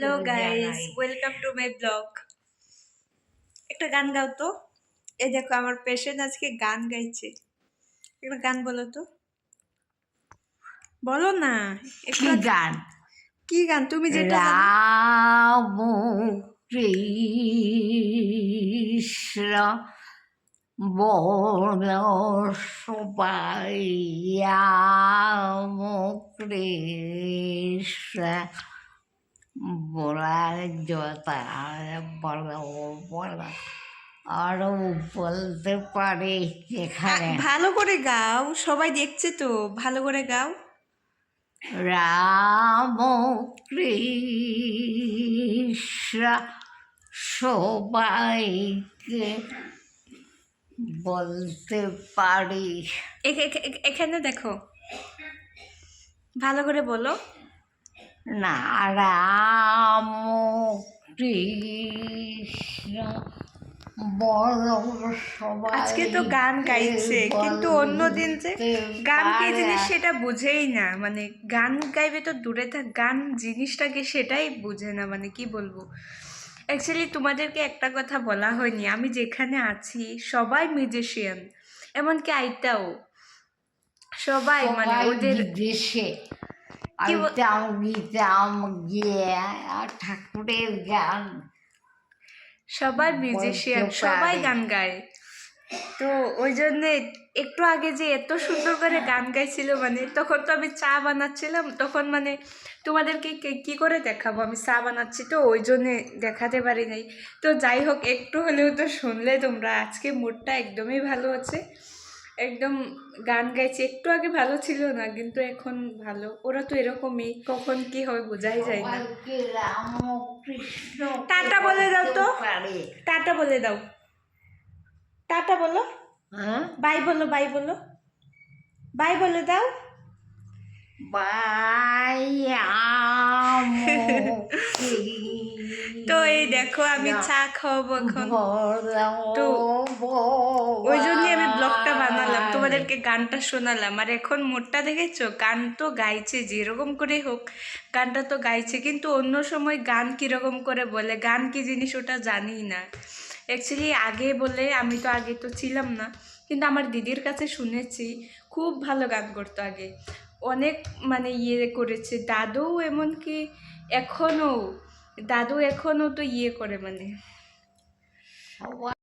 Hello guys, welcome to my blog. একটা গান গাও তো। এই দেখো আমার পেশেন্ট আজকে গান গাইছে। একটা গান বলো তো, বলো না একটু। কি গান? কি গান তুমি যেটা জানো? রাম কৃষ্ণ বল সবাই রাম কৃষ্ণ বলার জোতা বলো বলো আরও বলতে পারি এখানে। ভালো করে গাও, সবাই দেখছে তো, ভালো করে গাও। রাম কৃষ্ণ সবাইকে বলতে পারি। এখানে দেখো, ভালো করে বলো না। রাম কৃষ্ণ বলো সবাই। আজকে তো গান গাইছে, কিন্তু অন্যদিন যে গান কি জিনিস সেটা বুঝেই না। মানে গান গাইবে তো দূরে থাক, গান জিনিসটাকে সেটাই বুঝে না। মানে কি বলবো, অ্যাকচুয়ালি তোমাদেরকে একটা কথা বলা হয়নি, আমি যেখানে আছি সবাই মিউজিশিয়ান, এমনকি আইতাও সবাই। মানে ওদের বিদেশে কি আইতাম গীতাম গিয়ে ঠাকুরের গান সবাই মিউজিশিয়ান, সবাই গান গায়। তো ওই জন্যে একটু আগে যে এত সুন্দর করে গান গাইছিল, মানে তখন তো আমি চা বানাচ্ছিলাম, তখন মানে তোমাদেরকে কি করে দেখাবো, আমি চা বানাচ্ছি তো ওই জন্যে দেখাতে পারি নাই। তো যাই হোক, একটু হলেও তো শুনলে তোমরা। আজকে মুডটা একদমই ভালো আছে, একদম গান গাইছে। একটু আগে ভালো ছিল না, কিন্তু এখন ভালো। ওরা তো এরকমই, কখন কি হয় বোঝাই যায় না। টাটা বলে দাও তো, টাটা বলে দাও, টাটা বলো, বাই বলো, বাই বলো, বাই বলে দাও। বাই। তো এই দেখো আমি চা খাওয়াবো এখন, তো ওই জন্যই আমি ব্লগটা বানালাম, তোমাদেরকে গানটা শোনালাম। আর এখন মোডটা দেখেছো, গান তো গাইছে যেরকম করে হোক, গানটা তো গাইছে। কিন্তু অন্য সময় গান কীরকম করে বলে, গান কি জিনিস ওটা জানি না অ্যাকচুয়ালি। আগে বলে, আমি তো আগে তো ছিলাম না, কিন্তু আমার দিদির কাছে শুনেছি খুব ভালো গান করতো আগে, অনেক মানে ইয়ে করেছে। দাদু এমনকি এখনও, দাদু এখনও তো ইয়ে করে মানে।